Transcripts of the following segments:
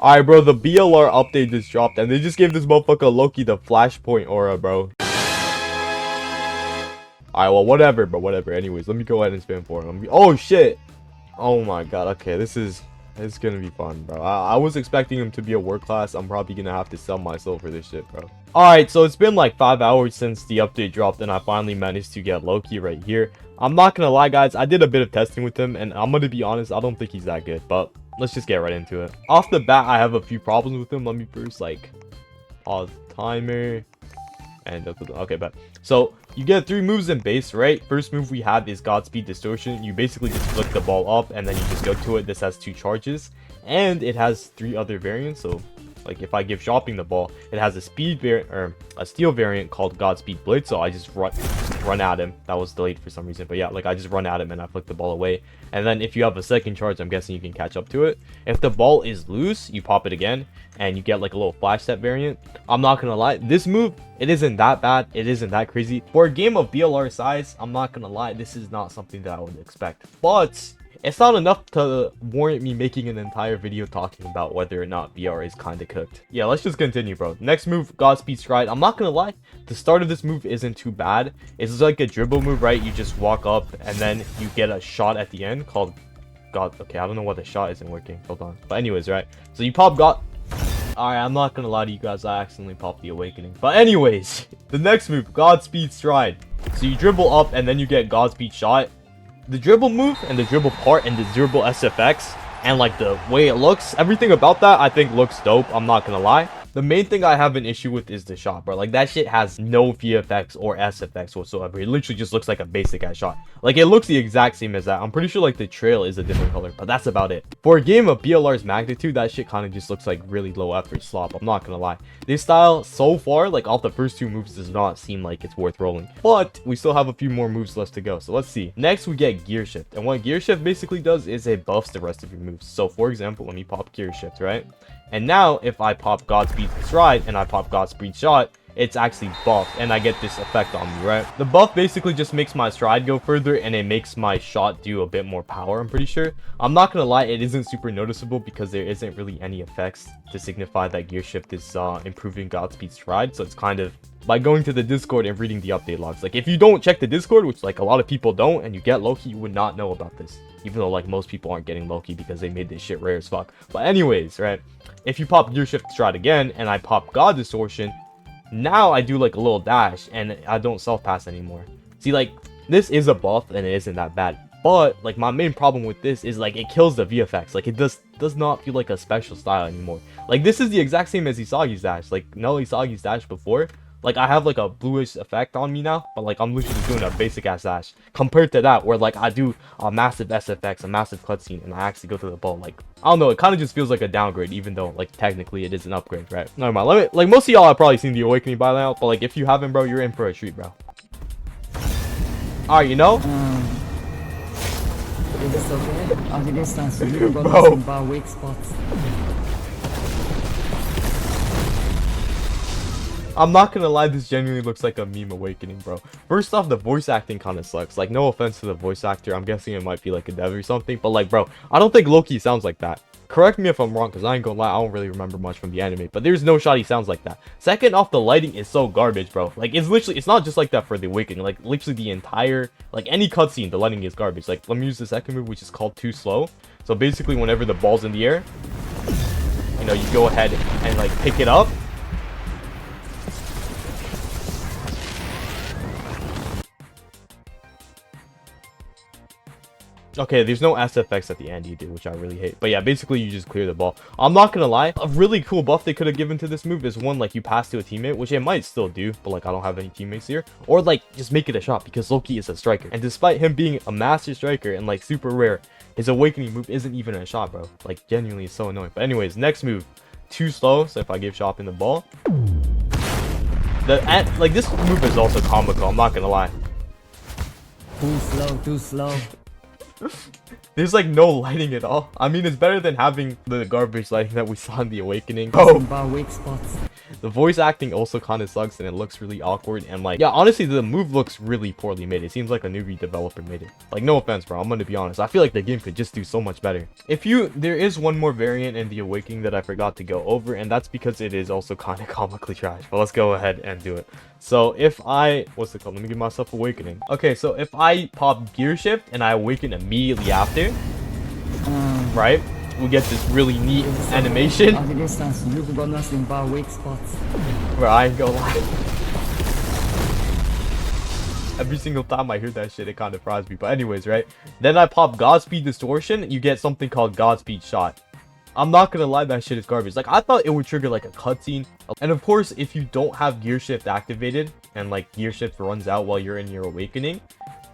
Alright, bro, the BLR update just dropped, and they just gave this motherfucker Loki the flashpoint aura, bro. Alright, well, whatever, bro, whatever. Anyways, let me go ahead and spam for him. Oh, shit. Oh, my God. Okay, it's gonna be fun, bro. I was expecting him to be a work class. I'm probably gonna have to sell my soul for this shit, bro. Alright, so it's been like 5 hours since the update dropped, and I finally managed to get Loki right here. I'm not gonna lie, guys. I did a bit of testing with him, and I'm gonna be honest, I don't think he's that good, but let's just get right into it. Off the bat, I have a few problems with him. Let me first, like, pause the timer. And okay, but so you get 3 moves in base, right? First move we have is Godspeed Distortion. You basically just flick the ball up and then you just go to it. This has 2 charges, and it has 3 other variants. So like if I give Shopping the ball, it has a speed variant or a steel variant called Godspeed Blitz. So I just run at him. That was delayed for some reason, but yeah, like I just run at him and I flick the ball away. And then if you have a second charge, I'm guessing you can catch up to it. If the ball is loose, you pop it again and you get like a little flash step variant. I'm not gonna lie, this move, it isn't that bad, it isn't that crazy. For a game of BLR size, I'm not gonna lie, this is not something that I would expect. But it's not enough to warrant me making an entire video talking about whether or not BR is kinda cooked. Yeah, let's just continue, bro. Next move, Godspeed Stride. I'm not gonna lie, the start of this move isn't too bad. It's like a dribble move, right? You just walk up and then you get a shot at the end called okay, I don't know why the shot isn't working. Hold on. But anyways, right? So you pop Alright, I'm not gonna lie to you guys, I accidentally popped the Awakening. But anyways, the next move, Godspeed Stride. So you dribble up and then you get Godspeed Shot. The dribble move and the dribble part and the dribble SFX and like the way it looks, everything about that I think looks dope, I'm not gonna lie. The main thing I have an issue with is the shot, bro. Like that shit has no VFX or SFX whatsoever. It literally just looks like a basic ass shot. Like it looks the exact same as that. I'm pretty sure like the trail is a different color, but that's about it. For a game of BLR's magnitude, that shit kind of just looks like really low effort slop. I'm not gonna lie. This style so far, like off the first 2 moves, does not seem like it's worth rolling. But we still have a few more moves left to go. So let's see. Next we get Gear Shift. And what Gear Shift basically does is it buffs the rest of your moves. So for example, let me pop Gear Shift, right? And now, if I pop Godspeed Stride and I pop Godspeed Shot, it's actually buffed, and I get this effect on me, right? The buff basically just makes my stride go further, and it makes my shot do a bit more power, I'm pretty sure. I'm not gonna lie, it isn't super noticeable because there isn't really any effects to signify that Gear Shift is improving Godspeed Stride, so it's kind of by going to the Discord and reading the update logs. Like, if you don't check the Discord, which like a lot of people don't, and you get Loki, you would not know about this. Even though like most people aren't getting Loki because they made this shit rare as fuck. But anyways, right? If you pop Gear Shift Stride again, and I pop God Distortion, now I do like a little dash, and I don't self-pass anymore. See, like, this is a buff, and it isn't that bad. But, like, my main problem with this is, like, it kills the VFX. Like, it does not feel like a special style anymore. Like, this is the exact same as Isagi's dash. Like, no Isagi's dash before. Like, I have, like, a bluish effect on me now, but, like, I'm literally just doing a basic-ass dash. Compared to that, where, like, I do a massive SFX, a massive cutscene, and I actually go to the ball. Like, I don't know, it kind of just feels like a downgrade, even though, like, technically it is an upgrade, right? Never mind, like, most of y'all have probably seen the Awakening by now, but, like, if you haven't, bro, you're in for a treat, bro. Alright, you know? It's okay. At a distance, you got Bro. some bad weak spots. I'm not gonna lie, this genuinely looks like a meme Awakening, bro. First off, the voice acting kind of sucks. Like, no offense to the voice actor, I'm guessing it might be like a dev or something, but like, bro, I don't think Loki sounds like that. Correct me if I'm wrong, because I ain't gonna lie, I don't really remember much from the anime, but there's no shot he sounds like that. Second off, the lighting is so garbage, bro. Like, it's not just like that for the Awakening. Like, literally the entire, like, any cutscene, the lighting is garbage. Like, let me use the second move, which is called Too Slow. So basically, whenever the ball's in the air, you know, you go ahead and, like, pick it up. Okay, there's no SFX at the end either, which I really hate. But yeah, basically you just clear the ball. I'm not gonna lie, a really cool buff they could have given to this move is one, like, you pass to a teammate, which it might still do, but like I don't have any teammates here. Or like just make it a shot, because Loki is a striker. And despite him being a master striker and like super rare, his Awakening move isn't even a shot, bro. Like, genuinely it's so annoying. But anyways, next move, Too Slow. So if I give Shopping the ball, like this move is also comical, I'm not gonna lie. Too slow, too slow. There's like no lighting at all. I mean, it's better than having the garbage lighting that we saw in The Awakening. Oh, Bar weak spots. the voice acting also kind of sucks and it looks really awkward. And like, yeah, honestly, the move looks really poorly made. It seems like a newbie developer made it. Like, no offense, bro. I'm gonna be honest. I feel like the game could just do so much better. There is one more variant in The Awakening that I forgot to go over, and that's because it is also kind of comically trash. But let's go ahead and do it. So if what's it called? Let me give myself Awakening. Okay, so if I pop gear shift and I awaken immediately after, right? We get this really neat animation. At a distance, you've got nothing but weak spots. Bro, I ain't gonna lie. Every single time I hear that shit, it kind of fries me. But anyways, right? Then I pop Godspeed Distortion. You get something called Godspeed Shot. I'm not gonna lie, that shit is garbage. Like, I thought it would trigger like a cutscene. And of course, if you don't have gear shift activated and like gear shift runs out while you're in your awakening,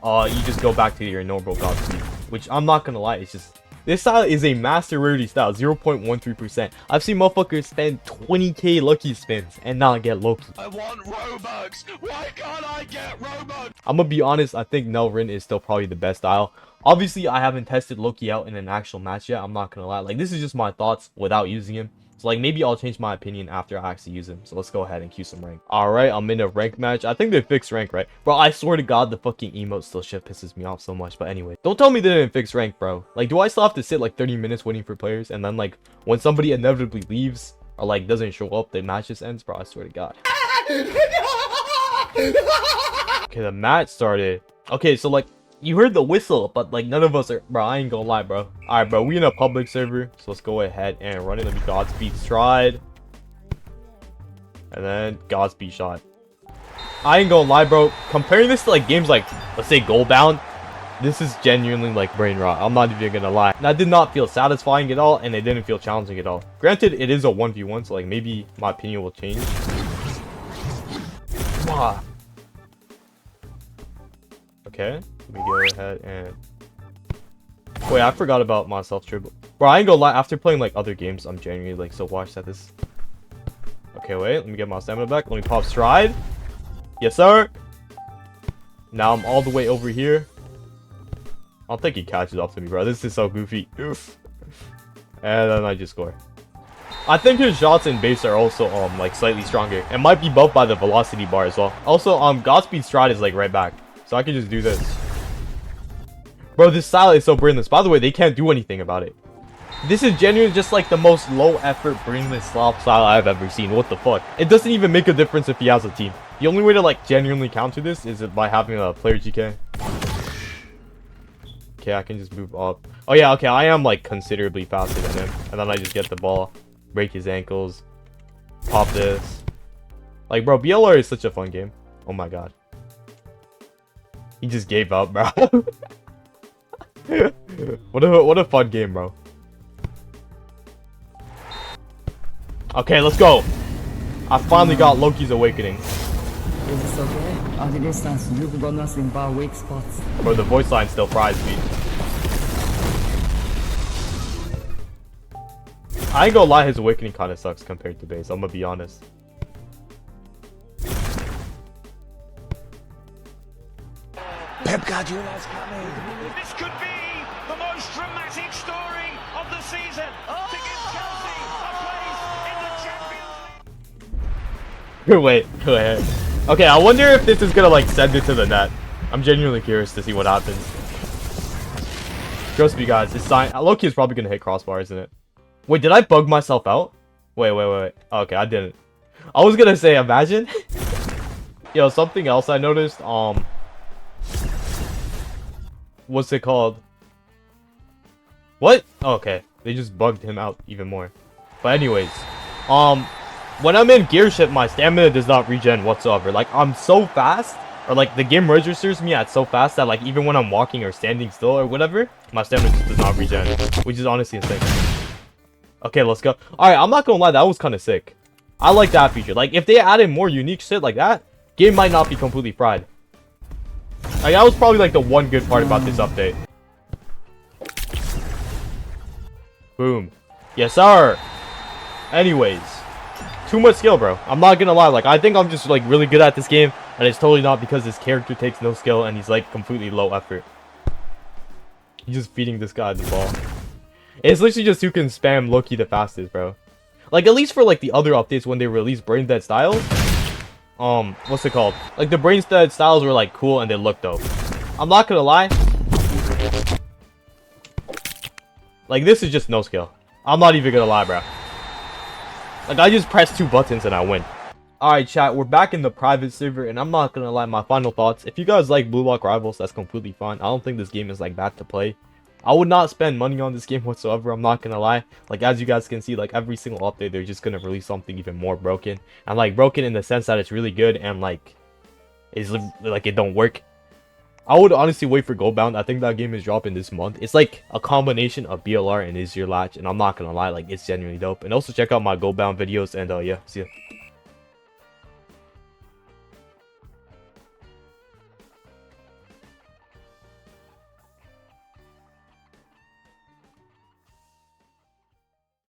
you just go back to your normal Godspeed. Which I'm not gonna lie, it's just, this style is a master rarity style, 0.13%. I've seen motherfuckers spend 20k Lucky spins and not get Loki. I want Robux! Why can't I get Robux? I'm gonna be honest, I think Nelrin is still probably the best style. Obviously, I haven't tested Loki out in an actual match yet, I'm not gonna lie. Like, this is just my thoughts without using him. So, like, maybe I'll change my opinion after I actually use him. So, let's go ahead and queue some rank. Alright, I'm in a rank match. I think they fixed rank, right? Bro, I swear to God, the fucking emote still shit pisses me off so much. But anyway, don't tell me they didn't fix rank, bro. Like, do I still have to sit, like, 30 minutes waiting for players? And then, like, when somebody inevitably leaves or, like, doesn't show up, the match just ends? Bro, I swear to God. Okay, the match started. Okay, so, like, you heard the whistle, but like none of us are, bro. I ain't gonna lie, bro. All right, bro, we in a public server, so let's go ahead and run it. Let me Godspeed Stride, and then Godspeed Shot. I ain't gonna lie, bro. Comparing this to like games like, let's say, Goalbound, this is genuinely like brain rot. I'm not even gonna lie. That did not feel satisfying at all, and it didn't feel challenging at all. Granted, it is a 1v1, so like maybe my opinion will change. Ah. Okay. Let me go ahead and wait, I forgot about my self triple. Bro, I ain't gonna lie, after playing like other games, I'm genuinely like so washed at this. Okay, wait, let me get my stamina back. Let me pop Stride. Yes, sir. Now I'm all the way over here. I don't think he catches up to me, bro. This is so goofy. Oof. And then I just score. I think his shots and base are also like slightly stronger. It might be buffed by the velocity bar as well. Also, Godspeed Stride is like right back. So I can just do this. Bro, this style is so brainless. By the way, they can't do anything about it. This is genuinely just like the most low effort brainless style I've ever seen. What the fuck? It doesn't even make a difference if he has a team. The only way to like genuinely counter this is by having a player GK. Okay, I can just move up. Oh yeah, okay, I am like considerably faster than him. And then I just get the ball, break his ankles, pop this. Like, bro, BLR is such a fun game. Oh my God. He just gave up, bro. What a fun game, bro. Okay, let's go. I finally got Loki's Awakening. Is this okay? At a distance, you've got nothing but weak spots. Bro, the voice line still fries me. I ain't gonna lie, his Awakening kind of sucks compared to base. I'm gonna be honest. Pep Guardiola's coming. This could be the most dramatic story of the season. To give Chelsea a place in the Champions League. Wait, go ahead. Okay, I wonder if this is gonna like send it to the net. I'm genuinely curious to see what happens. Trust me, guys. This sign, Loki is probably gonna hit crossbar, isn't it? Wait, did I bug myself out? Wait. Okay, I didn't. I was gonna say, imagine. Yo, something else I noticed. What's it called? What? Oh, okay, they just bugged him out even more. But anyways, when I'm in gear shift, my stamina does not regen whatsoever. Like, I'm so fast, or like the game registers me at so fast that like even when I'm walking or standing still or whatever, my stamina just does not regen, which is honestly insane. Okay, let's go. All right, I'm not gonna lie, that was kind of sick. I like that feature. Like, if they added more unique shit like that, game might not be completely fried. Like, that was probably like the one good part about this update. Boom. Yes, sir. Anyways, too much skill, bro. I'm not gonna lie. Like, I think I'm just like really good at this game, and it's totally not because this character takes no skill and he's like completely low effort. He's just feeding this guy the ball. It's literally just who can spam Loki the fastest, bro. Like, at least for, like, the other updates when they released Brain Dead Styles. What's it called? Like, the Brain Dead Styles were, like, cool and they looked dope. I'm not gonna lie. Like, this is just no skill. I'm not even gonna lie, bro. Like, I just press 2 buttons and I win. Alright, chat, we're back in the private server, and I'm not gonna lie, my final thoughts. If you guys like Blue Lock Rivals, that's completely fine. I don't think this game is, like, bad to play. I would not spend money on this game whatsoever, I'm not gonna lie. Like, as you guys can see, like, every single update, they're just gonna release something even more broken. And, like, broken in the sense that it's really good and, like, it's, like, it don't work. I would honestly wait for Goldbound. I think that game is dropping this month. It's like a combination of BLR and Is Your Latch, and I'm not gonna lie, like, it's genuinely dope. And also check out my Goldbound videos, and yeah, see ya.